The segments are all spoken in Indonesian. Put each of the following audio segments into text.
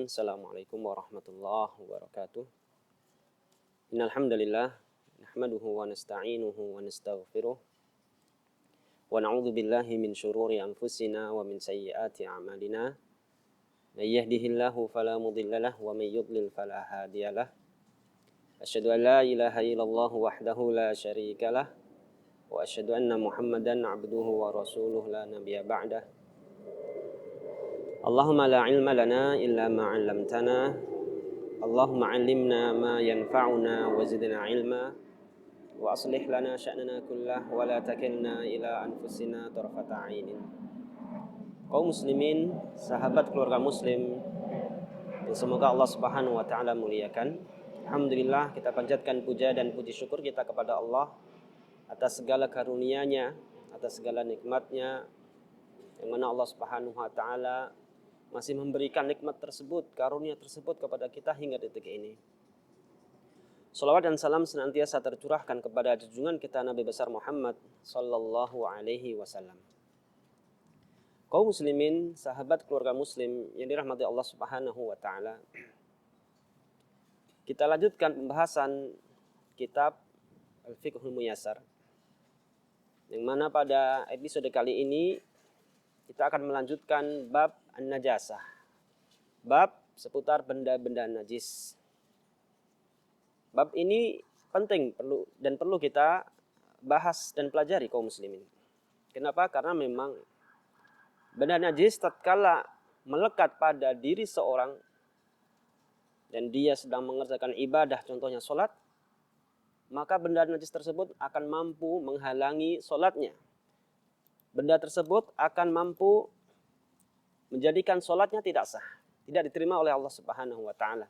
Bismillahirrahmanirrahim. Assalamualaikum warahmatullahi wabarakatuh. Innal hamdalillah nahmaduhu wa nasta'inuhu wa nastaghfiruh wa na'udzu billahi min syururi anfusina wa min sayyiati a'malina. May yahdihillahu fala mudhillalah wa may yudlil fala hadiyalah. Asyhadu an la ilaha illallah wahdahu la syarikalah wa asyhadu anna Muhammadan 'abduhu wa rasuluh la nabiyya ba'dah. Allahumma la ilma lana illa ma 'allamtana. Allahumma 'allimna ma yanfa'una wa zidna ilma wa aslih lana sya'nana kullah wa la takilna ila anfusina tarfata 'ainin. Kaum muslimin, sahabat keluarga muslim yang semoga Allah Subhanahu wa taala muliakan. Alhamdulillah, kita panjatkan puja dan puji syukur kita kepada Allah atas segala karunia-Nya, atas segala nikmat-Nya, yang mana Allah Subhanahu wa taala masih memberikan nikmat tersebut, karunia tersebut kepada kita hingga detik ini. Salawat dan salam senantiasa tercurahkan kepada junjungan kita Nabi besar Muhammad sallallahu alaihi wasallam. Kaum muslimin, sahabat keluarga muslim yang dirahmati Allah Subhanahu wa taala. Kita lanjutkan pembahasan kitab Al-Fiqhul Muyassar, yang mana pada episode kali ini kita akan melanjutkan bab an-najasah. Bab seputar benda-benda najis. Bab ini penting perlu kita bahas dan pelajari kaum muslimin. Kenapa? Karena memang benda najis tatkala melekat pada diri seorang dan dia sedang mengerjakan ibadah, contohnya sholat, maka benda najis tersebut akan mampu menghalangi sholatnya. Benda tersebut akan mampu menjadikan sholatnya tidak sah, tidak diterima oleh Allah Subhanahu wa taala.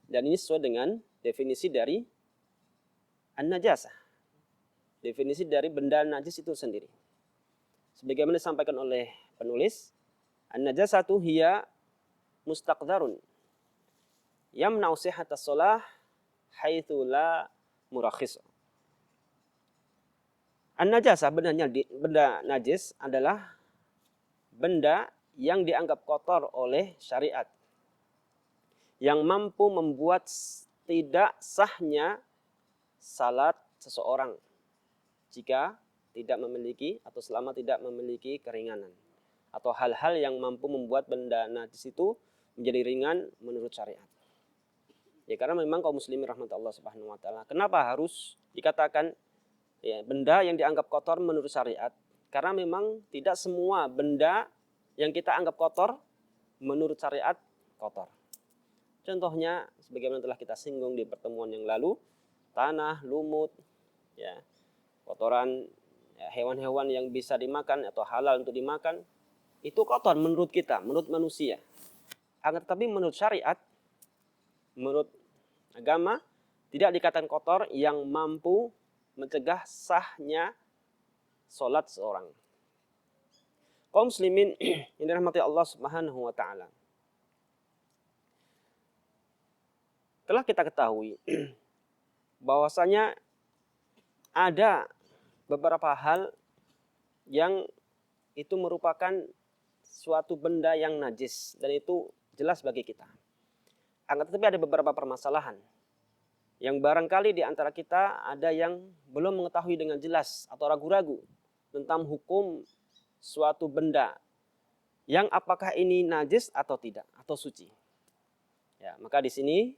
Dan ini sesuai dengan definisi dari an-najasah. Definisi dari benda najis itu sendiri. Sebagaimana disampaikan oleh penulis, an-najasatu hiya mustaqdarun yamna'u sihhatas shalah haitsu la murakhis. An-najasah, benda najis adalah benda yang dianggap kotor oleh syariat, yang mampu membuat tidak sahnya salat seseorang jika tidak memiliki atau selama tidak memiliki keringanan, atau hal-hal yang mampu membuat benda najis itu menjadi ringan menurut syariat. Ya, karena memang kaum muslimin rahmatullah Allah Subhanahu wa taala, kenapa harus dikatakan ya, benda yang dianggap kotor menurut syariat? Karena memang tidak semua benda yang kita anggap kotor menurut syariat kotor. Contohnya sebagaimana telah kita singgung di pertemuan yang lalu, tanah, lumut, ya, kotoran ya, hewan-hewan yang bisa dimakan atau halal untuk dimakan, itu kotor menurut kita, menurut manusia. Akan tetapi menurut syariat, menurut agama, tidak dikatakan kotor yang mampu mencegah sahnya sholat seorang. Kaum muslimin yang dirahmati Allah Subhanahu wa taala, telah kita ketahui bahwasanya ada beberapa hal yang itu merupakan suatu benda yang najis dan itu jelas bagi kita. Akan tetapi ada beberapa permasalahan yang barangkali di antara kita ada yang belum mengetahui dengan jelas atau ragu-ragu tentang hukum suatu benda yang apakah ini najis atau tidak, atau suci. Ya, maka di sini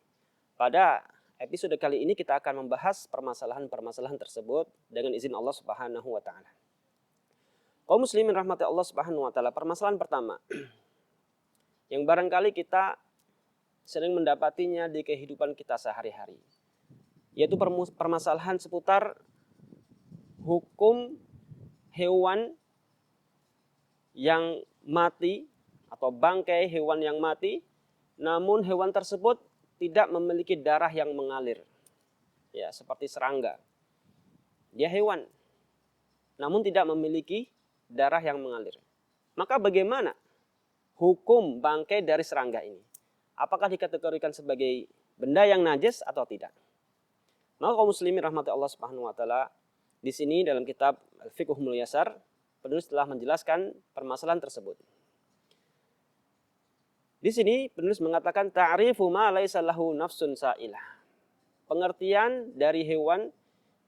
pada episode kali ini kita akan membahas permasalahan-permasalahan tersebut dengan izin Allah Subhanahu wa taala. Kaum muslimin rahmati Allah Subhanahu wa taala, permasalahan pertama yang barangkali kita sering mendapatinya di kehidupan kita sehari-hari, yaitu permasalahan seputar hukum hewan yang mati atau bangkai hewan yang mati, namun hewan tersebut tidak memiliki darah yang mengalir. Ya, seperti serangga. Dia hewan, namun tidak memiliki darah yang mengalir. Maka bagaimana hukum bangkai dari serangga ini? Apakah dikategorikan sebagai benda yang najis atau tidak? Maka kaum muslimin rahmati Allah Subhanahu wa taala, di sini dalam kitab Al-Fiqhul Muyassar, penulis telah menjelaskan permasalahan tersebut. Di sini penulis mengatakan ta'rifu ma laisa lahu nafsun sa'ilah. Pengertian dari hewan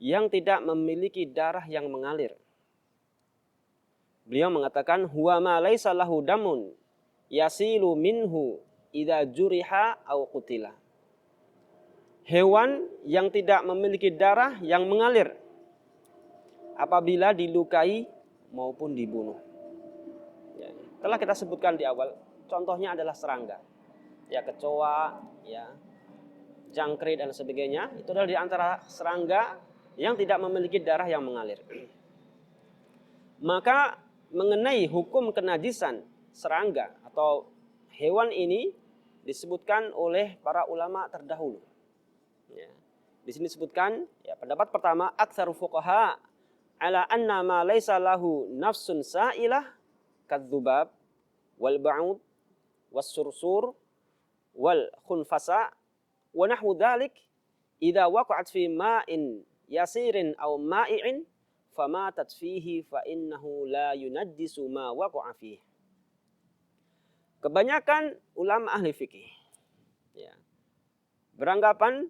yang tidak memiliki darah yang mengalir. Beliau mengatakan huwa ma laisa lahu damun yasilu minhu idza juriha au qutila. Hewan yang tidak memiliki darah yang mengalir apabila dilukai maupun dibunuh. Ya, telah kita sebutkan di awal, contohnya adalah serangga, ya kecoa, ya jangkrik dan sebagainya. Itu adalah di antara serangga yang tidak memiliki darah yang mengalir. Maka mengenai hukum kenajisan serangga atau hewan ini disebutkan oleh para ulama terdahulu. Ya. Di sini disebutkan ya, pendapat pertama aktsaru fuqaha ala anna ma laisa lahu nafsun sa'ilah kadzubab wal ba'ud was sursur wal khunfasa wa nahwu dzalik idza waqa'at fi ma'in yasirin aw ma'i'in famatat fihi fa innahu la yunajjisu ma waqa'a fihi. Kebanyakan ulama ahli fikih ya, beranggapan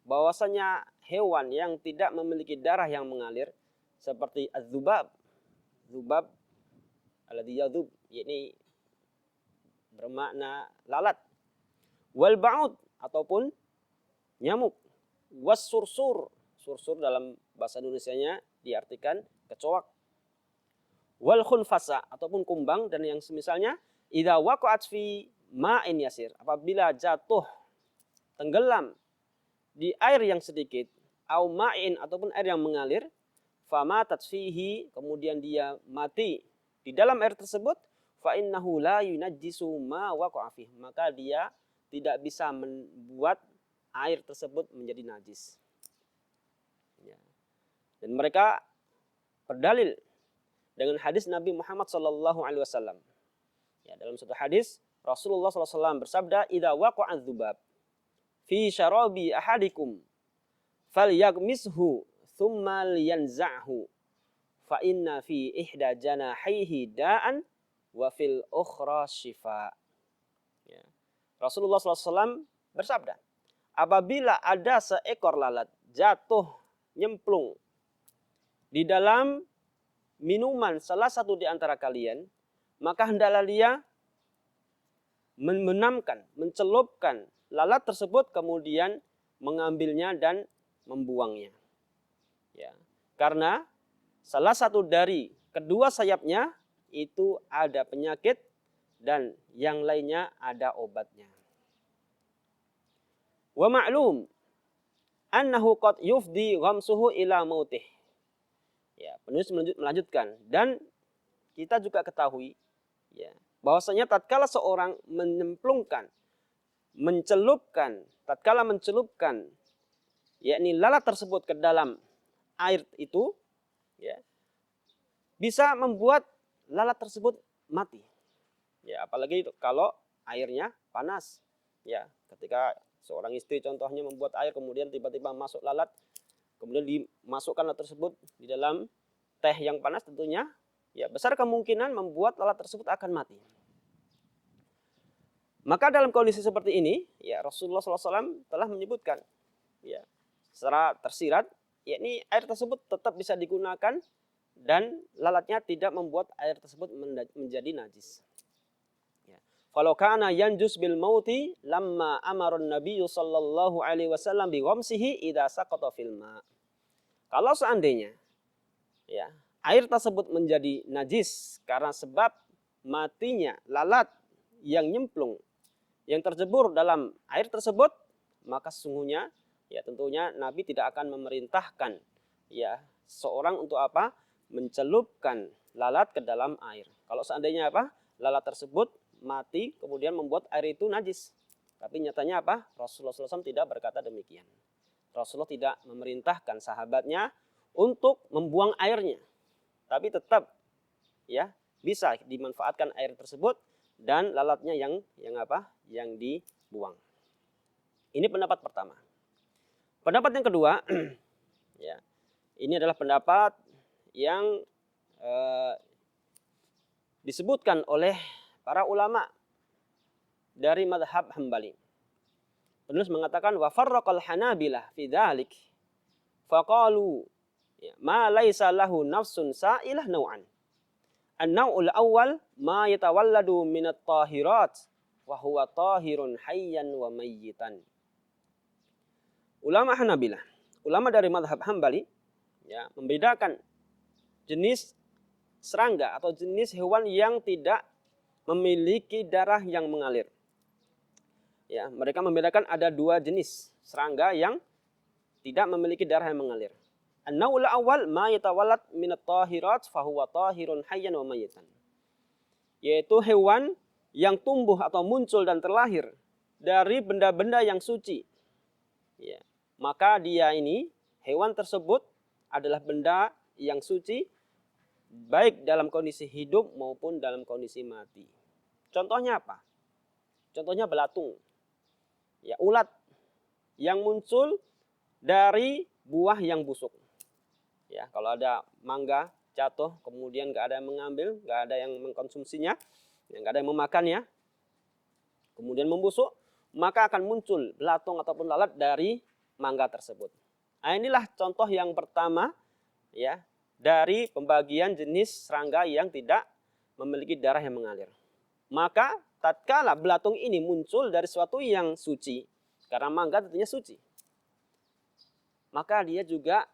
bahwasanya hewan yang tidak memiliki darah yang mengalir seperti az-dzubab, dzubab alladzi yadzub, yakni bermakna lalat, wal ba'ud ataupun nyamuk, was sursur, sursur dalam bahasa Indonesianya diartikan kecoak, wal khunfasa ataupun kumbang dan yang semisalnya, idza waqa'at fi ma'in yasir, apabila jatuh tenggelam di air yang sedikit, au ma'in ataupun air yang mengalir, famatat fihi, kemudian dia mati di dalam air tersebut, fa innahu la yunajjisu ma waqa'a fihi, maka dia tidak bisa membuat air tersebut menjadi najis. Ya. Dan mereka berdalil dengan hadis Nabi Muhammad SAW. Ya, dalam satu hadis Rasulullah SAW bersabda, "Idza waqa'a dzubab fi syarabi ahadikum falyagmishu thumma liyanza'hu fa inna fi ihda janahaihi da'an wa fil ukhra shifa." Ya. Rasulullah SAW bersabda, apabila ada seekor lalat jatuh nyemplung di dalam minuman salah satu di antara kalian, maka hendaklah dia membenamkan, mencelupkan lalat tersebut, kemudian mengambilnya dan membuangnya. Ya, karena salah satu dari kedua sayapnya itu ada penyakit dan yang lainnya ada obatnya. Wa ma'lum annahu qad yufdi ghamsuhu ila mautih. Ya, penulis melanjutkan, dan kita juga ketahui ya, bahwasanya tatkala seorang menyemplungkan, tatkala mencelupkan yakni lalat tersebut ke dalam air itu ya, bisa membuat lalat tersebut mati. Ya, apalagi itu kalau airnya panas. Ya, ketika seorang istri contohnya membuat air kemudian tiba-tiba masuk lalat, kemudian dimasukkan lalat tersebut di dalam teh yang panas, tentunya ya besar kemungkinan membuat lalat tersebut akan mati. Maka dalam kondisi seperti ini, ya Rasulullah SAW telah menyebutkan, ya secara tersirat, yakni air tersebut tetap bisa digunakan dan lalatnya tidak membuat air tersebut menjadi najis. Ya. Kalau kana yanjus bil mauti lamma amaron Nabi sallallahu alaihi wasallam bi ghamsihi idza saqata fil ma. Kalau seandainya ya air tersebut menjadi najis karena sebab matinya lalat yang nyemplung, yang terjebur dalam air tersebut, maka sesungguhnya ya tentunya Nabi tidak akan memerintahkan ya seorang untuk apa? Mencelupkan lalat ke dalam air. Kalau seandainya apa? Lalat tersebut mati kemudian membuat air itu najis. Tapi nyatanya apa? Rasulullah SAW tidak berkata demikian. Rasulullah tidak memerintahkan sahabatnya untuk membuang airnya. Tapi tetap ya bisa dimanfaatkan air tersebut dan lalatnya yang apa? Yang dibuang. Ini pendapat pertama. Pendapat yang kedua, ya, ini adalah pendapat yang disebutkan oleh para ulama dari madhab Hambali. Penulis mengatakan wa farraqal Hanabilah fi dzalik faqalu ma laisa lahu nafsun sa'ilah naw'an. An-naw'ul awwal ma yatawalladu minat tahirat wa huwa tahirun hayyan wa mayyitan. Ulama Hanabilah, ulama dari madhab Hambali, ya, membedakan jenis serangga atau jenis hewan yang tidak memiliki darah yang mengalir. Ya, mereka membedakan ada dua jenis serangga yang tidak memiliki darah yang mengalir. An-naw'ul awal ma yatawallad minat tahirat fa huwa tahirun hayyan wa mayyitan. Yaitu hewan yang tumbuh atau muncul dan terlahir dari benda-benda yang suci. Ya, maka dia ini, hewan tersebut adalah benda yang suci baik dalam kondisi hidup maupun dalam kondisi mati. Contohnya apa? Contohnya belatung. Ya, ulat yang muncul dari buah yang busuk. Ya, kalau ada mangga jatuh, kemudian nggak ada yang mengambil, nggak ada yang mengkonsumsinya, nggak ada yang memakannya, kemudian membusuk, maka akan muncul belatung ataupun lalat dari mangga tersebut. Nah, inilah contoh yang pertama, ya, dari pembagian jenis serangga yang tidak memiliki darah yang mengalir. Maka tatkala belatung ini muncul dari sesuatu yang suci, karena mangga tentunya suci, maka dia juga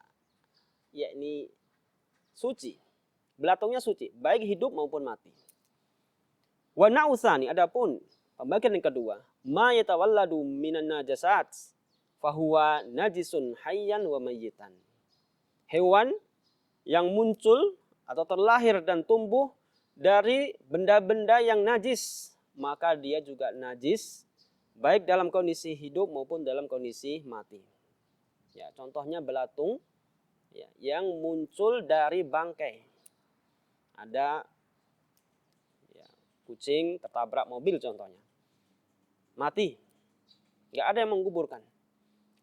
yakni suci. Belatungnya suci, baik hidup maupun mati. Wa na'utsani, adapun pembagian yang kedua, ma yatawalladu minan najasat fahuwa najisun hayyan wa mayyitan. Hewan yang muncul atau terlahir dan tumbuh dari benda-benda yang najis, maka dia juga najis baik dalam kondisi hidup maupun dalam kondisi mati. Ya, contohnya belatung, ya, yang muncul dari bangkai. Ada, ya, kucing tertabrak mobil contohnya, mati, nggak ada yang menguburkan.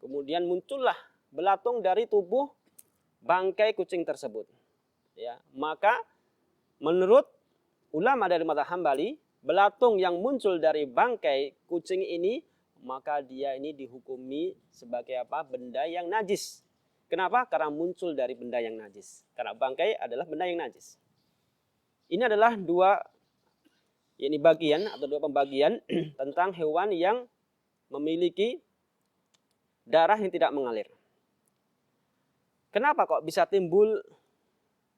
Kemudian muncullah belatung dari tubuh bangkai kucing tersebut. Ya, maka menurut ulama dari mazhab Hambali, belatung yang muncul dari bangkai kucing ini, maka dia ini dihukumi sebagai apa? Benda yang najis. Kenapa? Karena muncul dari benda yang najis. Karena bangkai adalah benda yang najis. Ini adalah dua, yakni bagian atau dua pembagian tentang hewan yang memiliki darah yang tidak mengalir. Kenapa kok bisa timbul,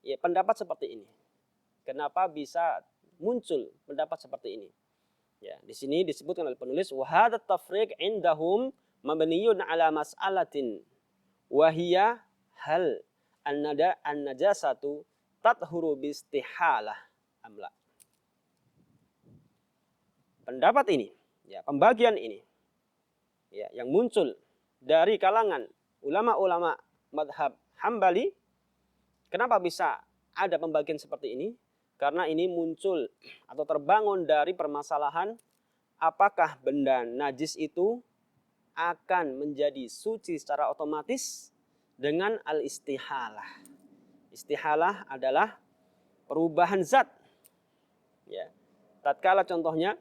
ya, pendapat seperti ini? Kenapa bisa muncul pendapat seperti ini? Ya, di sini disebutkan oleh penulis wa hadat tafriq indahum mabniyun ala mas'alatin wa hiya hal an-najasatu tathuru bi istihalah amla. Pendapat ini, ya, pembagian ini, ya, yang muncul dari kalangan ulama-ulama madhab Hambali, kenapa bisa ada pembagian seperti ini? Karena ini muncul atau terbangun dari permasalahan apakah benda najis itu akan menjadi suci secara otomatis dengan al-istihalah. Istihalah adalah perubahan zat. Ya. Tatkala contohnya,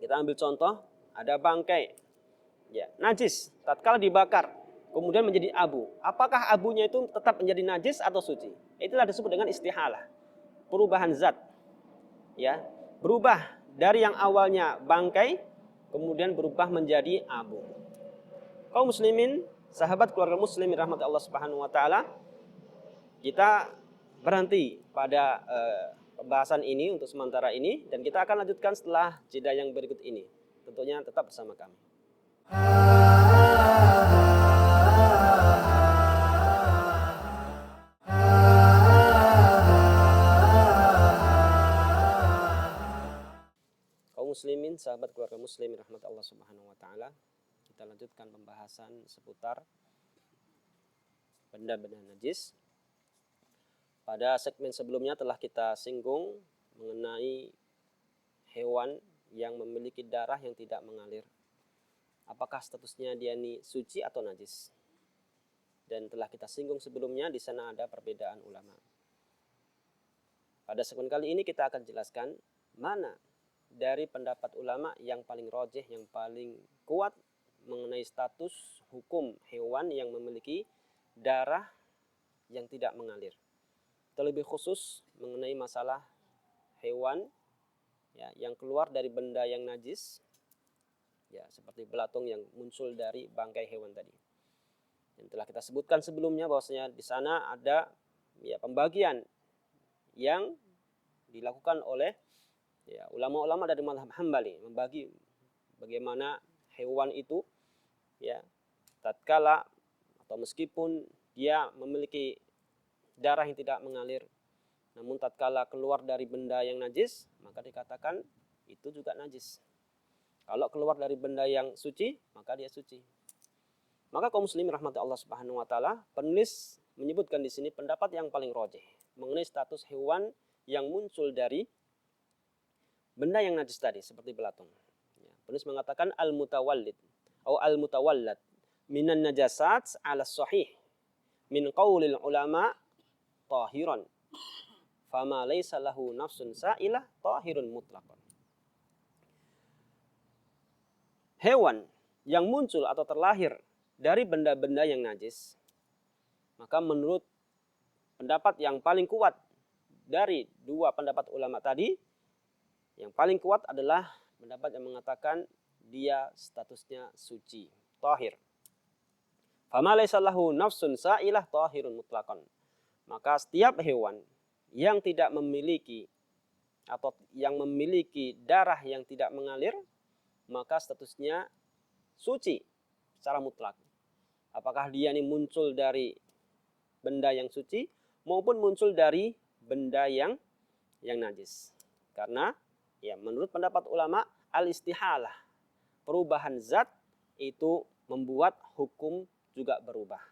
kita ambil contoh, ada bangkai, ya, najis, tatkala dibakar kemudian menjadi abu. Apakah abunya itu tetap menjadi najis atau suci? Itulah disebut dengan istihalah. Perubahan zat, ya, berubah dari yang awalnya bangkai kemudian berubah menjadi abu. Kaum muslimin, sahabat keluarga muslimin rahmat Allah Subhanahu wa taala, kita berhenti pada pembahasan ini untuk sementara ini dan kita akan lanjutkan setelah jeda yang berikut ini. Tentunya tetap bersama kami. Muslimin, sahabat keluarga muslimin rahmat Allah Subhanahu wa taala, kita lanjutkan pembahasan seputar benda-benda najis. Pada segmen sebelumnya telah kita singgung mengenai hewan yang memiliki darah yang tidak mengalir. Apakah statusnya dia ini suci atau najis? Dan telah kita singgung sebelumnya, di sana ada perbedaan ulama. Pada segmen kali ini kita akan jelaskan mana dari pendapat ulama yang paling rajih, yang paling kuat mengenai status hukum hewan yang memiliki darah yang tidak mengalir. Terlebih khusus mengenai masalah hewan ya, yang keluar dari benda yang najis, ya, seperti belatung yang muncul dari bangkai hewan tadi. Yang telah kita sebutkan sebelumnya bahwasanya di sana ada ya pembagian yang dilakukan oleh ya ulama-ulama dari mazhab Hambali, membagi bagaimana hewan itu ya tatkala atau meskipun dia memiliki darah yang tidak mengalir, namun tatkala keluar dari benda yang najis, maka dikatakan itu juga najis. Kalau keluar dari benda yang suci, maka dia suci. Maka kaum muslimin rahmati Allah Subhanahu wa taala, penulis menyebutkan di sini pendapat yang paling rajih mengenai status hewan yang muncul dari benda yang najis tadi seperti belatung. Ya, penulis mengatakan al-mutawallid atau al-mutawallad minan najasat ala sahih min qaulil ulama tahiran. Fama laisa lahu nafsun sa'ilah tahirun mutlaqan. Hewan yang muncul atau terlahir dari benda-benda yang najis, maka menurut pendapat yang paling kuat dari dua pendapat ulama tadi, yang paling kuat adalah pendapat yang mengatakan dia statusnya suci, tahir. Fama laisa lahu nafsun sa'ilah tahirun mutlaqan. Maka setiap hewan yang tidak memiliki atau yang memiliki darah yang tidak mengalir, maka statusnya suci secara mutlak. Apakah dia ini muncul dari benda yang suci maupun muncul dari benda yang najis. Karena ya menurut pendapat ulama al-istihalah, perubahan zat itu membuat hukum juga berubah.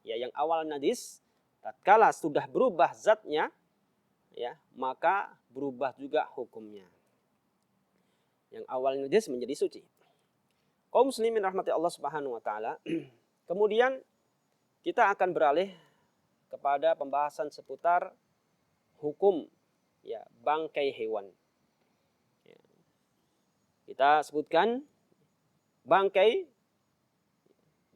Ya, yang awal najis tatkala sudah berubah zatnya, ya, maka berubah juga hukumnya. Yang awalnya najis menjadi suci. Kaum muslimin rahmati Allah Subhanahu wa taala. Kemudian kita akan beralih kepada pembahasan seputar hukum ya bangkai hewan. Ya. Kita sebutkan bangkai,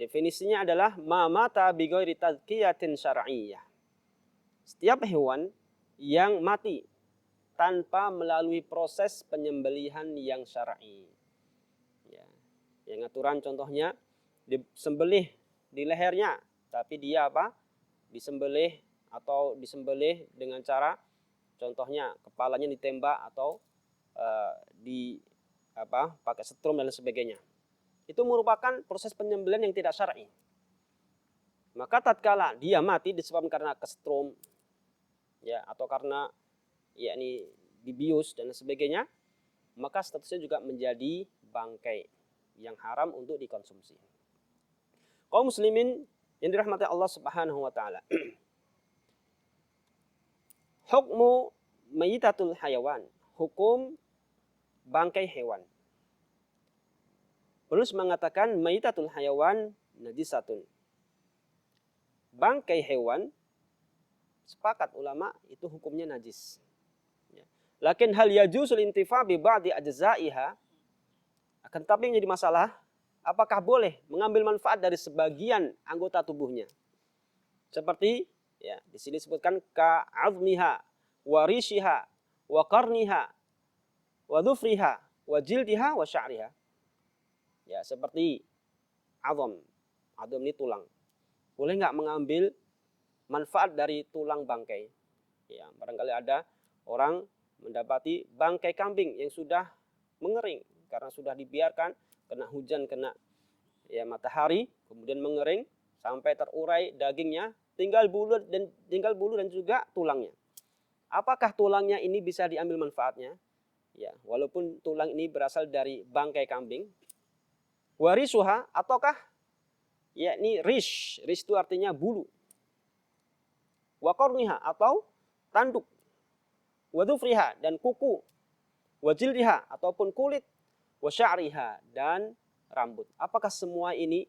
definisinya adalah ma mata bi ghairi tazkiyatin syar'iyyah. Setiap hewan yang mati tanpa melalui proses penyembelihan yang syar'i. Ya. Yang aturan contohnya disembelih di lehernya, tapi dia apa? Disembelih atau disembelih dengan cara contohnya kepalanya ditembak atau di apa? Pakai setrum dan sebagainya. Itu merupakan proses penyembelihan yang tidak syar'i. Maka tatkala dia mati disebabkan karena kesetrum ya atau karena yakni dibius dan sebagainya, maka statusnya juga menjadi bangkai yang haram untuk dikonsumsi. Kaum muslimin yang dirahmati Allah Subhanahu wa taala. Hukmu mayitatul hayawan, hukum bangkai hewan. Penulis mengatakan mayitatul hayawan najisatun. Bangkai hewan sepakat ulama itu hukumnya najis. Lakin hal yajusul intifa bi ba'di ajza'iha, akan tapi yang jadi masalah, apakah boleh mengambil manfaat dari sebagian anggota tubuhnya? Seperti ya, di sini disebutkan ka'azmiha, wa rishiha, wa qarniha, wa dhufriha, wa jildiha, wa sya'riha. Ya, seperti azam. Azam ini tulang. Boleh nggak mengambil manfaat dari tulang bangkai? Ya, barangkali ada orang mendapati bangkai kambing yang sudah mengering karena sudah dibiarkan kena hujan, kena ya matahari, kemudian mengering sampai terurai dagingnya, tinggal bulu dan juga tulangnya. Apakah tulangnya ini bisa diambil manfaatnya? Ya, walaupun tulang ini berasal dari bangkai kambing. Warisuha, ataukah yakni rish itu artinya bulu. Wakorniha atau tanduk. Wadufriha dan kuku. Wajildiha ataupun kulit. Wasya'riha dan rambut. Apakah semua ini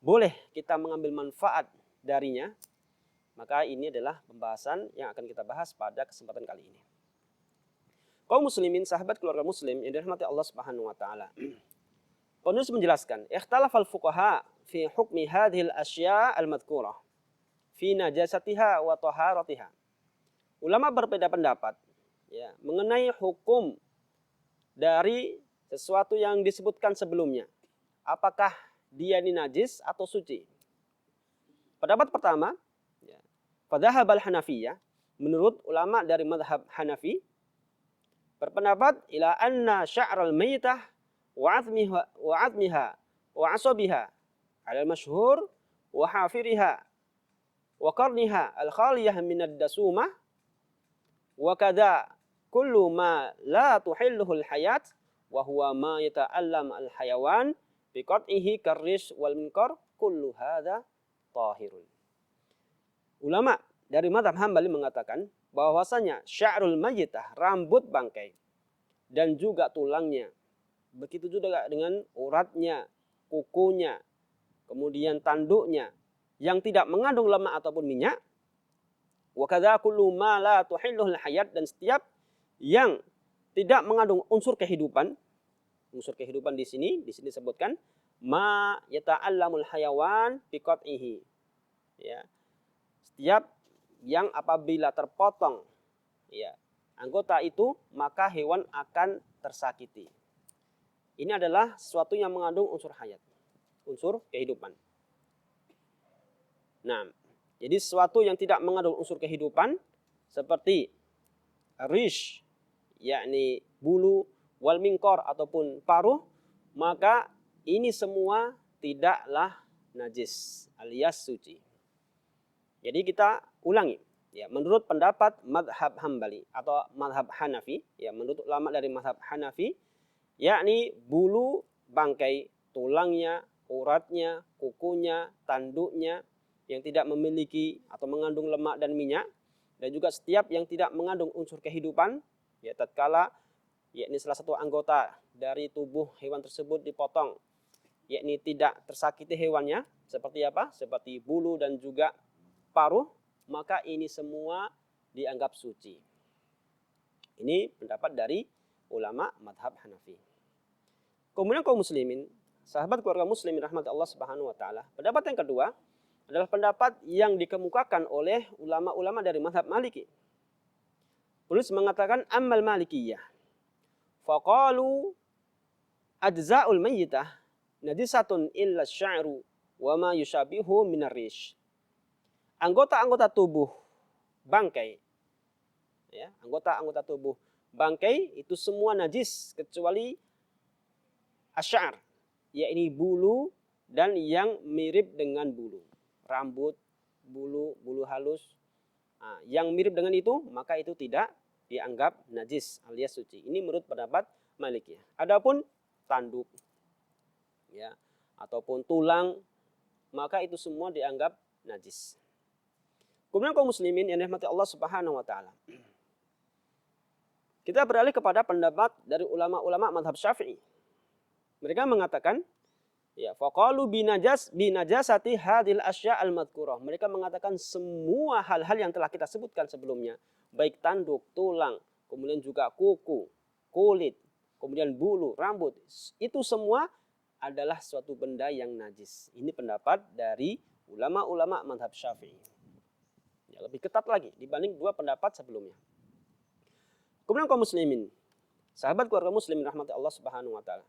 boleh kita mengambil manfaat darinya? Maka ini adalah pembahasan yang akan kita bahas pada kesempatan kali ini. Kaum muslimin, sahabat keluarga muslim yang dirahmati Allah Subhanahu wa taala. Penulis menjelaskan, ikhtalafal fuqaha fi hukmi hadhil asya' al-madhkurah fi najasatiha wa taharatiha. Ulama berbeda pendapat ya, mengenai hukum dari sesuatu yang disebutkan sebelumnya. Apakah dia ini najis atau suci? Pendapat pertama, ya, fadhahab al-Hanafiyah, menurut ulama dari mazhab Hanafi, berpendapat ila anna sya'ral mayyitah wa 'azmiha wa 'asabiha 'ala al-masyhur wa hafiriha wa qarniha al-khaliyah min ad-dasumah wa kadza kullu ma la tuhilluhu al-hayat wa huwa ma yata'allam al-hayawan bi qat'ihi karrish wal minkar kullu hadza tahirun. Ulama dari mazhab Hambali mengatakan bahwasanya sya'rul mayyitah, rambut bangkai, dan juga tulangnya. Begitu juga dengan uratnya, kukunya, kemudian tanduknya, yang tidak mengandung lemak ataupun minyak. Wa kadza kullu ma la tuhilluhul hayat, dan setiap yang tidak mengandung unsur kehidupan. Unsur kehidupan di sini disebutkan ma yata'allamul hayawan biqat'ihi. Ya. Setiap yang apabila terpotong ya anggota itu, maka hewan akan tersakiti. Ini adalah sesuatu yang mengandung unsur hayat, unsur kehidupan. Nah, jadi sesuatu yang tidak mengandung unsur kehidupan seperti rish, yakni bulu, wal minkor ataupun paruh, maka ini semua tidaklah najis alias suci. Jadi kita ulangi, ya, menurut pendapat mazhab Hambali atau mazhab Hanafi, ya, menurut ulama dari mazhab Hanafi, yakni bulu bangkai, tulangnya, uratnya, kukunya, tanduknya yang tidak memiliki atau mengandung lemak dan minyak, dan juga setiap yang tidak mengandung unsur kehidupan, ya, tatkala yakni salah satu anggota dari tubuh hewan tersebut dipotong, yakni tidak tersakiti hewannya, seperti apa? Seperti bulu dan juga paruh, maka ini semua dianggap suci. Ini pendapat dari ulama madhab Hanafi. Kemudian kaum muslimin, sahabat keluarga muslimin rahmat Allah Subhanahu wa taala, pendapat yang kedua adalah pendapat yang dikemukakan oleh ulama-ulama dari madhab Maliki. Penulis mengatakan ammal malikiyah faqalu ajza'ul mayyitah najisatun illa sya'ru wa ma yushabihu minar rish. Anggota-anggota tubuh bangkai, ya, anggota-anggota tubuh bangkai itu semua najis kecuali asy'ar, yakni bulu dan yang mirip dengan bulu, rambut, bulu halus. Nah, yang mirip dengan itu maka itu tidak dianggap najis alias suci. Ini menurut pendapat Malikiyah. Adapun tanduk, ya, ataupun tulang, maka itu semua dianggap najis. Kemudian kaum muslimin yang dirahmati Allah Subhanahu wa taala, kita beralih kepada pendapat dari ulama-ulama mazhab Syafi'i. Mereka mengatakan, ya, faqalu binajasati hadhil asya' al-madhkurah. Mereka mengatakan semua hal-hal yang telah kita sebutkan sebelumnya, baik tanduk, tulang, kemudian juga kuku, kulit, kemudian bulu, rambut, itu semua adalah suatu benda yang najis. Ini pendapat dari ulama-ulama mazhab Syafi'i. Ya, lebih ketat lagi dibanding dua pendapat sebelumnya. Kemudian kaum muslimin, sahabat keluarga muslimin rahmati Allah Subhanahu wa taala,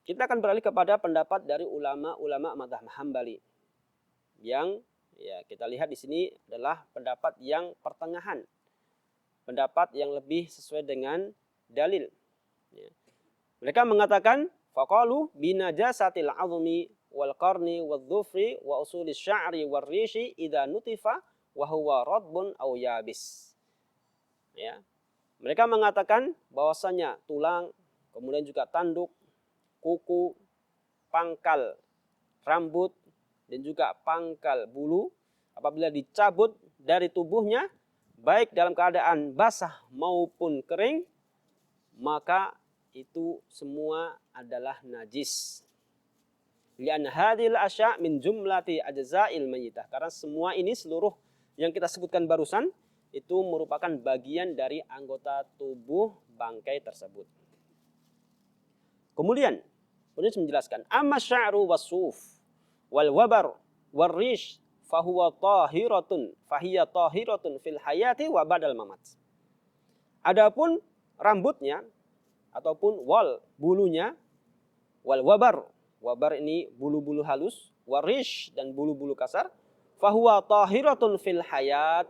kita akan beralih kepada pendapat dari ulama-ulama mazhab Hambali yang, ya, kita lihat di sini adalah pendapat yang pertengahan, pendapat yang lebih sesuai dengan dalil. Ya. Mereka mengatakan faqalu binajasatil azmi wal qarni wal dhufri wa usulis sya'ri wal rishi idza nutifa wa huwa radbun aw yabis. Ya. Mereka mengatakan bahwasanya tulang, kemudian juga tanduk, kuku, pangkal rambut, dan juga pangkal bulu, apabila dicabut dari tubuhnya, baik dalam keadaan basah maupun kering, maka itu semua adalah najis. Li'anna hadhil asya' min jumlati ajza'il mayyitah. Karena semua ini, seluruh yang kita sebutkan barusan, itu merupakan bagian dari anggota tubuh bangkai tersebut. Kemudian penulis menjelaskan, amma sya'ru was-suf wal wabar war rish fahuwa tahiratun fil hayati wa badal mamat. Adapun rambutnya ataupun bulunya, wal wabar ini bulu-bulu halus, warish dan bulu-bulu kasar, fahuwa tahiratun fil hayat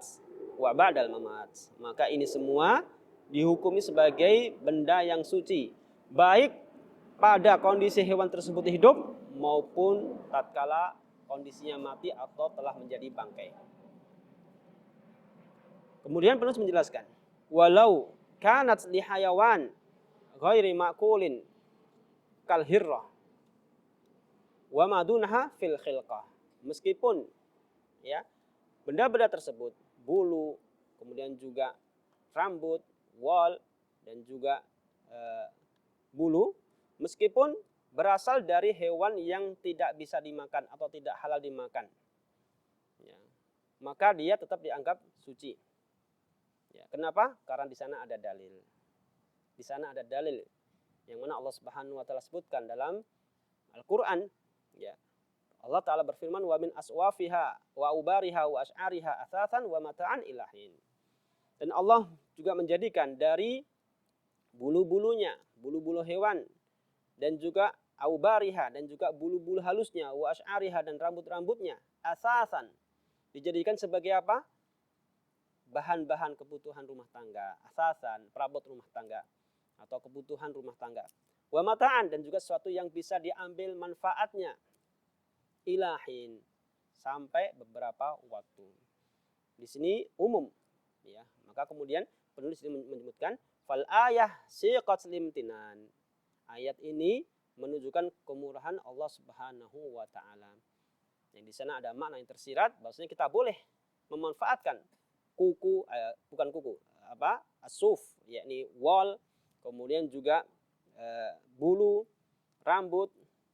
wa ba'dal mamat. Maka ini semua dihukumi sebagai benda yang suci, baik pada kondisi hewan tersebut hidup maupun tatkala kondisinya mati atau telah menjadi bangkai. Kemudian penulis menjelaskan, walau kanat li hayawan ghairi ma'kulin kal hirrah wa madunha fil khilqah. Meskipun ya benda-benda tersebut, bulu, kemudian juga rambut, wal dan juga bulu, meskipun berasal dari hewan yang tidak bisa dimakan atau tidak halal dimakan, ya, maka dia tetap dianggap suci. Ya, kenapa? Karena di sana ada dalil. Di sana ada dalil yang mana Allah Subhanahu wa taala sebutkan dalam Al-Qur'an, ya. Allah taala berfirman, wa min aswafiha wa ubariha wa asy'ariha atsatsan wa mata'an ilahin. Dan Allah juga menjadikan dari bulu-bulunya, bulu-bulu hewan, dan juga aubariha dan juga bulu-bulu halusnya, wa asy'ariha dan rambut-rambutnya, asasan dijadikan sebagai apa? Bahan-bahan kebutuhan rumah tangga, asasan perabot rumah tangga atau kebutuhan rumah tangga. Wa mata'an dan juga sesuatu yang bisa diambil manfaatnya, ilahin, sampai beberapa waktu. Di sini umum, ya. Maka kemudian penulis ini menyebutkan fal ayah siqat limtinan. Ayat ini menunjukkan kemurahan Allah Subhanahu wa taala. Yang di sana ada makna yang tersirat bahwasanya kita boleh memanfaatkan asuf, yakni wal, kemudian juga bulu, rambut,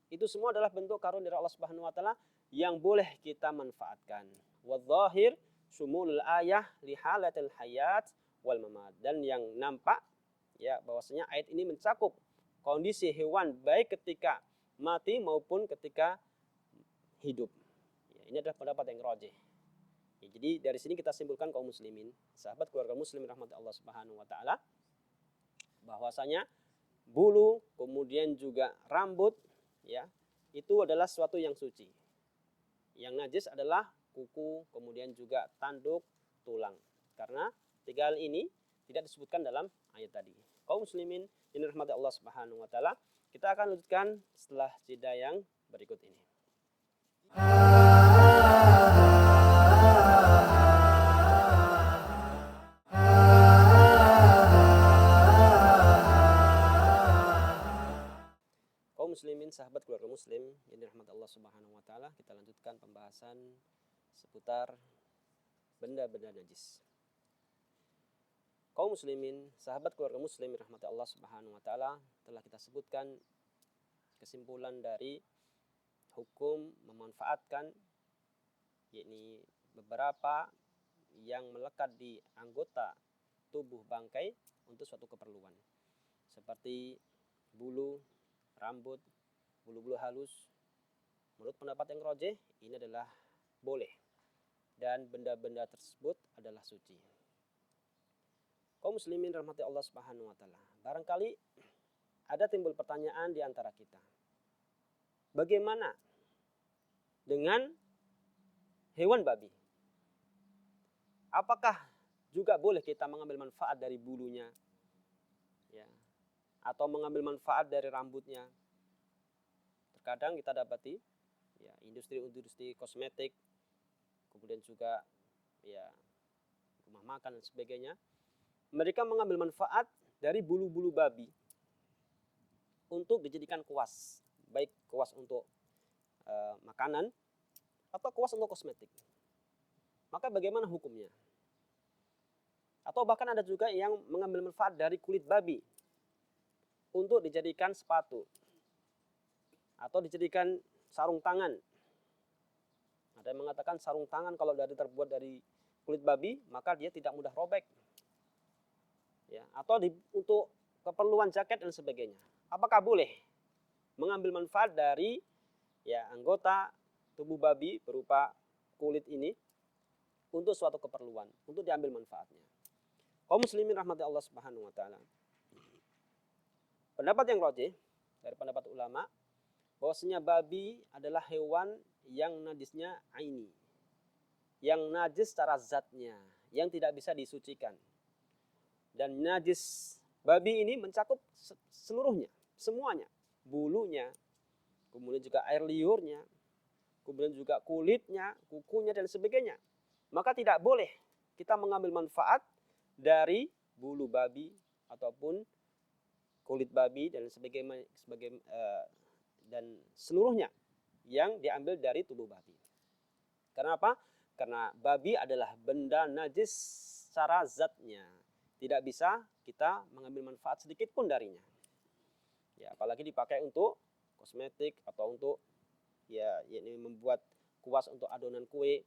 itu semua adalah bentuk karunia dari Allah Subhanahu wa taala yang boleh kita manfaatkan. Wadh-dhahir syumulul ayah li halatil hayat wal mamat. Dan yang nampak ya bahwasanya ayat ini mencakup kondisi hewan baik ketika mati maupun ketika hidup. Ya, ini adalah pendapat yang rajih. Ya, jadi dari sini kita simpulkan kaum muslimin, sahabat keluarga muslim rahmat Allah Subhanahu wa taala, bahwasanya bulu kemudian juga rambut, ya, itu adalah sesuatu yang suci. Yang najis adalah kuku, kemudian juga tanduk, tulang. Karena tiga hal ini tidak disebutkan dalam ayat tadi. Kaum muslimin yang dirahmati Allah Subhanahu wa taala, kita akan lanjutkan setelah jeda yang berikut ini. Muslimin, sahabat keluarga muslim yang dirahmati Allah Subhanahu wa taala, kita lanjutkan pembahasan seputar benda-benda najis. Kaum muslimin, sahabat keluarga muslim yang dirahmati Allah Subhanahu wa taala, telah kita sebutkan kesimpulan dari hukum memanfaatkan, yakni beberapa yang melekat di anggota tubuh bangkai untuk suatu keperluan, seperti bulu, rambut, bulu-bulu halus. Menurut pendapat yang rajih, ini adalah boleh dan benda-benda tersebut adalah suci. Kaum muslimin rahmati Allah Subhanahu wa taala, barangkali ada timbul pertanyaan di antara kita. Bagaimana dengan hewan babi? Apakah juga boleh kita mengambil manfaat dari bulunya? Ya. Atau mengambil manfaat dari rambutnya. Terkadang kita dapati ya, industri-industri kosmetik, kemudian juga ya rumah makan dan sebagainya, mereka mengambil manfaat dari bulu-bulu babi untuk dijadikan kuas, baik kuas untuk makanan atau kuas untuk kosmetik. Maka bagaimana hukumnya? Atau bahkan ada juga yang mengambil manfaat dari kulit babi untuk dijadikan sepatu atau dijadikan sarung tangan. Ada yang mengatakan sarung tangan kalau terbuat dari kulit babi, maka dia tidak mudah robek. Ya, atau untuk keperluan jaket dan sebagainya. Apakah boleh mengambil manfaat dari ya anggota tubuh babi berupa kulit ini untuk suatu keperluan, untuk diambil manfaatnya? Kaum muslimin rahmati Allah Subhanahu wa taala. Pendapat yang rajih dari pendapat ulama bahwasanya babi adalah hewan yang najisnya aini, yang najis secara zatnya, yang tidak bisa disucikan. Dan najis babi ini mencakup seluruhnya, semuanya, bulunya, kemudian juga air liurnya, kemudian juga kulitnya, kukunya dan sebagainya. Maka tidak boleh kita mengambil manfaat dari bulu babi ataupun kulit babi dan dan seluruhnya yang diambil dari tubuh babi. Karena apa? Karena babi adalah benda najis secara zatnya. Tidak bisa kita mengambil manfaat sedikit pun darinya. Ya, apalagi dipakai untuk kosmetik atau untuk ya ini membuat kuas untuk adonan kue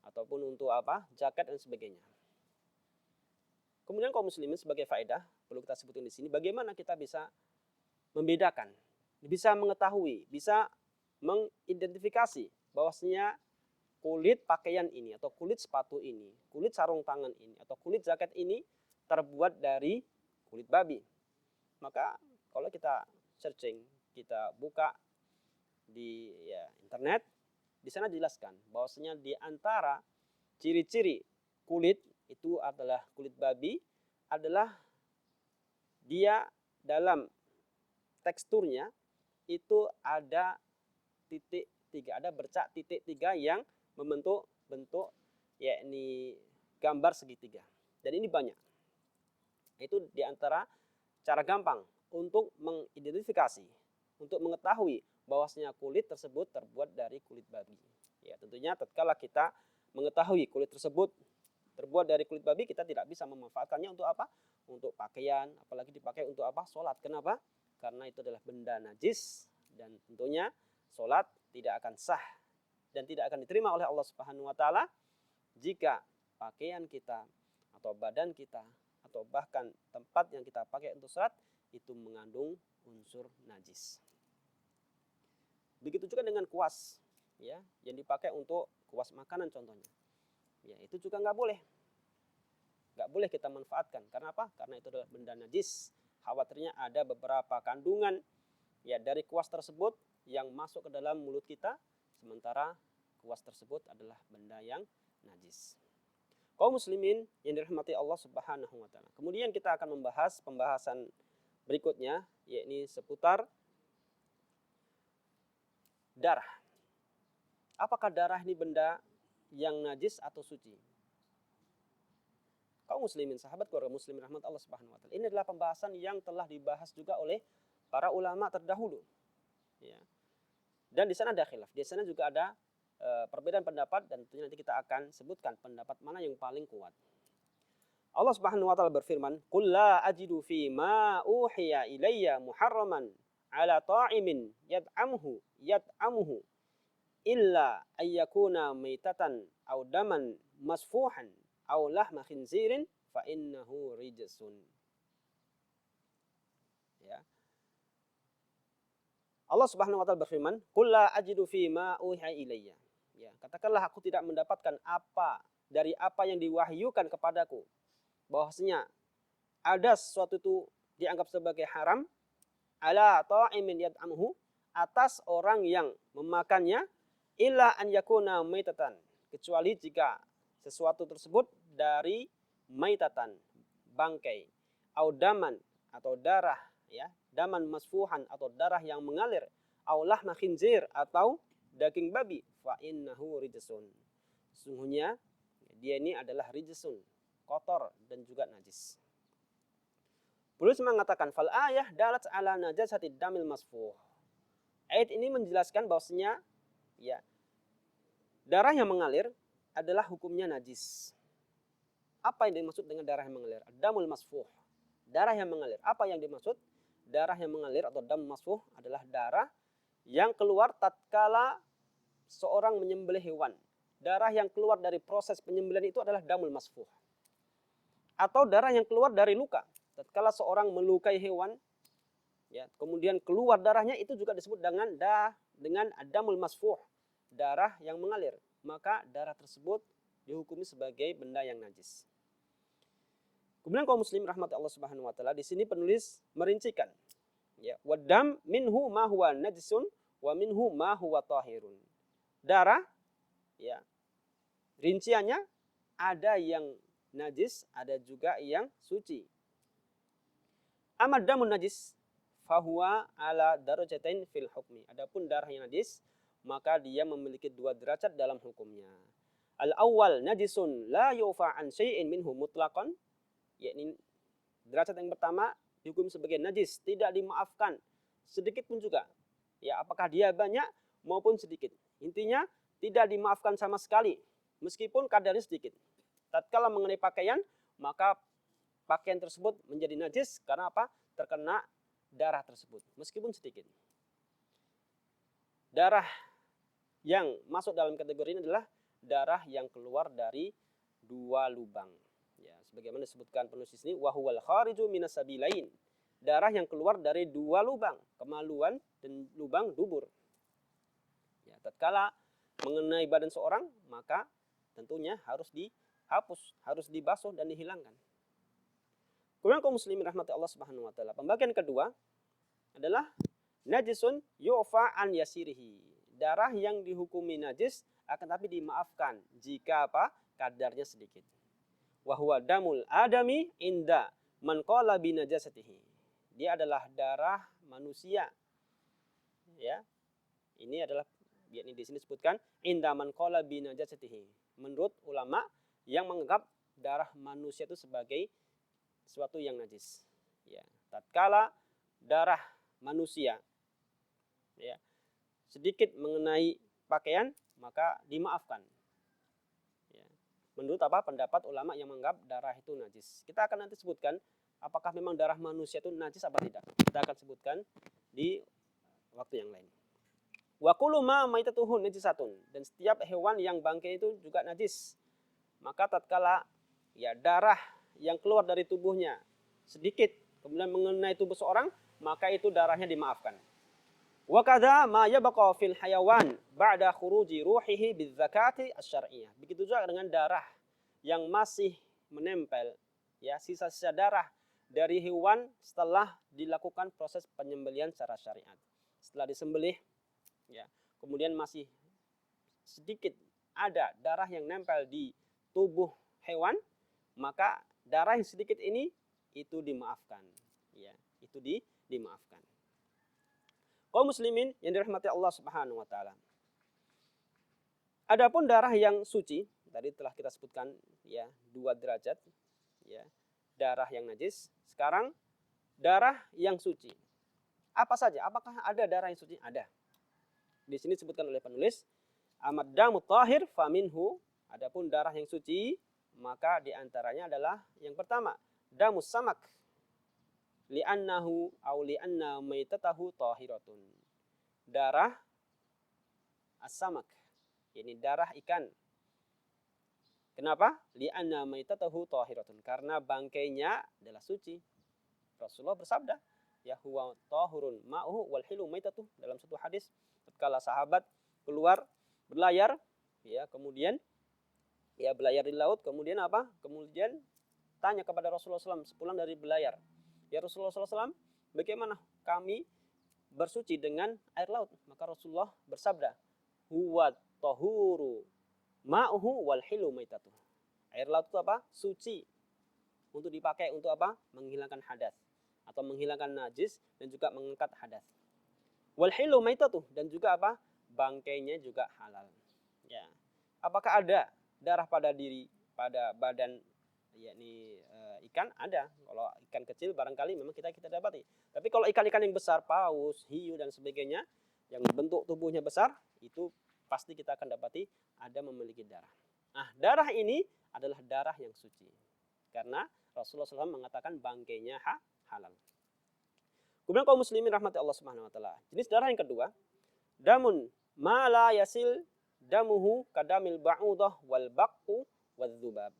ataupun untuk apa? Jaket dan sebagainya. Kemudian kaum muslimin sebagai faedah perlu kita sebutkan di sini bagaimana kita bisa membedakan, bisa mengetahui, bisa mengidentifikasi bahwasanya kulit pakaian ini atau kulit sepatu ini, kulit sarung tangan ini atau kulit jaket ini terbuat dari kulit babi. Maka kalau kita searching, kita buka di internet, di sana dijelaskan bahwasanya di antara ciri-ciri kulit itu adalah kulit babi adalah dia dalam teksturnya itu ada titik tiga, ada bercak titik tiga yang membentuk bentuk yakni gambar segitiga. Dan ini banyak. Itu diantara cara gampang untuk mengidentifikasi, untuk mengetahui bahwasanya kulit tersebut terbuat dari kulit babi. Ya, tentunya tatkala kita mengetahui kulit tersebut terbuat dari kulit babi, kita tidak bisa memanfaatkannya untuk apa? Untuk pakaian, apalagi dipakai untuk apa? Sholat. Kenapa? Karena itu adalah benda najis dan tentunya sholat tidak akan sah dan tidak akan diterima oleh Allah Subhanahu wa taala jika pakaian kita atau badan kita atau bahkan tempat yang kita pakai untuk sholat itu mengandung unsur najis. Begitu juga dengan kuas, ya, yang dipakai untuk kuas makanan contohnya. Ya, itu juga nggak boleh. Nggak boleh kita manfaatkan. Karena apa? Karena itu adalah benda najis. Khawatirnya ada beberapa kandungan ya dari kuas tersebut yang masuk ke dalam mulut kita, sementara kuas tersebut adalah benda yang najis. Kaum muslimin yang dirahmati Allah Subhanahu wa taala. Kemudian kita akan membahas pembahasan berikutnya, yakni seputar darah. Apakah darah ini benda yang najis atau suci? Kaum muslimin, sahabat keluarga muslimin rahmat Allah Subhanahu wa taala. Ini adalah pembahasan yang telah dibahas juga oleh para ulama terdahulu. Ya. Dan di sana ada khilaf. Di sana juga ada perbedaan pendapat dan tentunya nanti kita akan sebutkan pendapat mana yang paling kuat. Allah Subhanahu wa taala berfirman, "Qul la ajidu fi ma uhiya ilayya muharraman 'ala ta'imin yat'amuhu illa ayyakuna maitatan aw daman masfuhan aw lahma khinzirin fa innahu rijsun." Ya. Allah Subhanahu wa taala berfirman, "Qul la ajidu fi ma uhiya ilayya." Ya, katakanlah aku tidak mendapatkan apa dari apa yang diwahyukan kepadaku. Bahwasanya ada sesuatu itu dianggap sebagai haram ala ta'imin yat'amuhu atas orang yang memakannya illa an yakuna maitatan, kecuali jika sesuatu tersebut dari maitatan, bangkai, au daman atau darah, ya, daman masfuhan atau darah yang mengalir, au lahma khinzir atau daging babi, fa innahu rijsun. Sesungguhnya dia ini adalah rijsun, kotor dan juga najis. Penulis mengatakan fal ayah dalat ala najasati damil masfuh. Ayat ini menjelaskan bahwasanya ya darah yang mengalir adalah hukumnya najis. Apa yang dimaksud dengan darah yang mengalir? Damul masfuh. Darah yang mengalir. Apa yang dimaksud? Darah yang mengalir atau dam masfuh adalah darah yang keluar tatkala seorang menyembelih hewan darah yang keluar dari proses penyembelihan itu adalah damul masfuh. Atau darah yang keluar dari luka. Tatkala seorang melukai hewan, ya, kemudian keluar darahnya, itu juga disebut dengan damul masfuh, darah yang mengalir. Maka darah tersebut dihukumi sebagai benda yang najis. Kemudian kaum muslim rahmati Allah Subhanahu wa taala, di sini penulis merincikan, ya, wadam minhu ma huwa najisun wa minhu ma huwa tahirun. Darah, ya, rinciannya ada yang najis, ada juga yang suci. Amad damun najis fahuwa ala darajatain fil hukmi. Adapun darah yang najis, maka dia memiliki 2 derajat dalam hukumnya. Al-awwal najisun la yufa an syai'in minhu mutlaqan, yakni derajat yang pertama dihukum sebagai najis, tidak dimaafkan sedikit pun juga. Ya, apakah dia banyak maupun sedikit. Intinya tidak dimaafkan sama sekali meskipun kadarnya sedikit. Tatkala mengenai pakaian, maka pakaian tersebut menjadi najis karena apa? Terkena darah tersebut meskipun sedikit. Darah yang masuk dalam kategori ini adalah darah yang keluar dari 2 lubang. Ya, sebagaimana disebutkan penulis ini, wa huwal khariju minas sabilain. Darah yang keluar dari 2 lubang, kemaluan dan lubang dubur. Ya, tatkala mengenai badan seorang, maka tentunya harus dihapus, harus dibasuh dan dihilangkan. Kemudian kaum muslimin rahmati Allah Subhanahu wa taala, pembagian kedua adalah najisun yu'fa an yasirihi. Darah yang dihukumi najis akan tapi dimaafkan jika apa? Kadarnya sedikit. Wa huwa damul adami inda man qala bi najasatihi. Dia adalah darah manusia. Ya. Ini adalah, yakni di sini disebutkan inda man qala bi najasatihi. Menurut ulama yang menganggap darah manusia itu sebagai sesuatu yang najis. Ya. Tatkala darah manusia, ya, sedikit mengenai pakaian, maka dimaafkan. Ya. Menurut apa? Pendapat ulama yang menganggap darah itu najis. Kita akan nanti sebutkan apakah memang darah manusia itu najis apa tidak. Kita akan sebutkan di waktu yang lain. Wa kullu ma maitatuhu najisatun, dan setiap hewan yang bangkai itu juga najis. Maka tatkala, ya, darah yang keluar dari tubuhnya sedikit kemudian mengenai tubuh seorang, maka itu darahnya dimaafkan. Wa kadza ma yabqa fil hayawan ba'da khuruji ruhihi bizzakati asy-syar'iyyah. Begitu juga dengan darah yang masih menempel, ya, sisa-sisa darah dari hewan setelah dilakukan proses penyembelihan secara syariat. Setelah disembelih, ya, kemudian masih sedikit ada darah yang nempel di tubuh hewan, maka darah yang sedikit ini itu dimaafkan, ya, itu dimaafkan. Kaum muslimin yang dirahmati Allah Subhanahu wa taala. Adapun darah yang suci, tadi telah kita sebutkan, ya, 2 derajat, ya, darah yang najis. Sekarang darah yang suci. Apa saja? Apakah ada darah yang suci? Ada. Di sini disebutkan oleh penulis, amad damu tahir faminhu. Adapun darah yang suci, maka diantaranya adalah yang pertama, damus samak, li'annahu aw li'anna maitatahu tahiratun. Darah as-samak, ini darah ikan. Kenapa? Li'anna maitatahu tahiratun, karena bangkainya adalah suci. Rasulullah bersabda, ya huwa tahurun ma'uhu wal hilu maitatuh, dalam satu hadis tatkala sahabat keluar berlayar, ya, kemudian, ya, berlayar di laut, kemudian apa? Kemudian tanya kepada Rasulullah SAW sepulang dari berlayar, ya Rasulullah SAW, bagaimana kami bersuci dengan air laut? Maka Rasulullah bersabda, huwa tahuru ma'uhu wal hilu maitatuh. Air laut itu apa? Suci. Untuk dipakai untuk apa? Menghilangkan hadas atau menghilangkan najis dan juga mengangkat hadas. Wal hilu maitatuh, dan juga apa? Bangkainya juga halal. Ya. Apakah ada darah pada diri, pada badan, yakni ikan? Ada. Kalau ikan kecil barangkali memang kita dapati. Tapi kalau ikan-ikan yang besar, paus, hiu dan sebagainya, yang bentuk tubuhnya besar, itu pasti kita akan dapati ada memiliki darah. Nah, darah ini adalah darah yang suci. Karena Rasulullah SAW mengatakan bangkainya halal. Kemudian kaum muslimin rahmati Allah Subhanahu wa taala. Jenis darah yang kedua, damun ma la yasil damuhu kadamil ba'udah wal baqu wadzubab.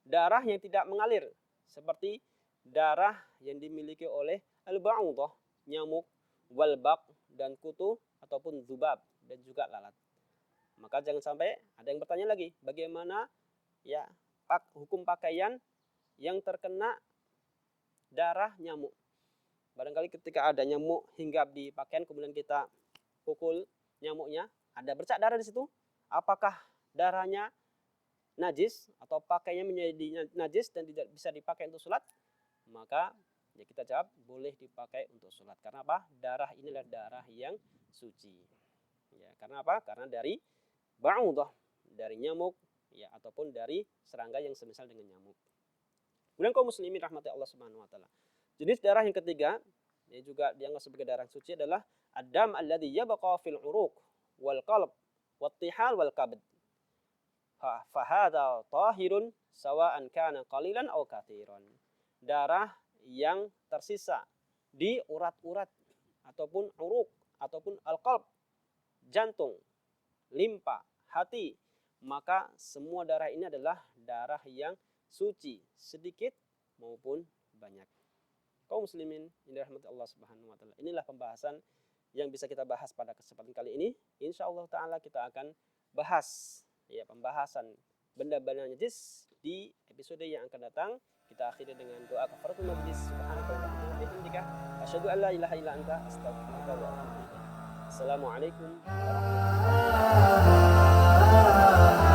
Darah yang tidak mengalir seperti darah yang dimiliki oleh al-ba'udah, nyamuk, wal baq dan kutu ataupun dzubab dan juga lalat. Maka jangan sampai ada yang bertanya lagi, bagaimana ya hukum pakaian yang terkena darah nyamuk. Barangkali ketika ada nyamuk hinggap di pakaian kemudian kita pukul nyamuknya, ada bercak darah di situ, apakah darahnya najis atau pakainya menjadi najis dan tidak bisa dipakai untuk sholat? Maka ya kita jawab boleh dipakai untuk sholat. Karena apa? Darah inilah darah yang suci. Ya, karena apa? Karena dari ba'udah, dari nyamuk ya ataupun dari serangga yang semisal dengan nyamuk. Kemudian kaum muslimin rahmati Allah Subhanahu wa taala. Jenis darah yang ketiga yang juga dianggap sebagai darah suci adalah ad-dam alladhi yabqa fil uruq wal qalb wattihal wal kabd. Fahadha tahirun sawa'an kana qalilan aw katsiran. Darah yang tersisa di urat-urat ataupun uruk ataupun al-qalb, jantung, limpa, hati, maka semua darah ini adalah darah yang suci, sedikit maupun banyak. Kaum muslimin yang dirahmati Allah Subhanahu wa taala. Inilah pembahasan yang bisa kita bahas pada kesempatan kali ini. Insyaallah taala kita akan bahas ya pembahasan benda-benda najis di episode yang akan datang. Kita akhiri dengan doa kafaratul majlis. Subhanallah wa bihamdika asyhadu an la ilaha illa anta astaghfiruka wa atubu ilaik. Assalamualaikum warahmatullahi wabarakatuh.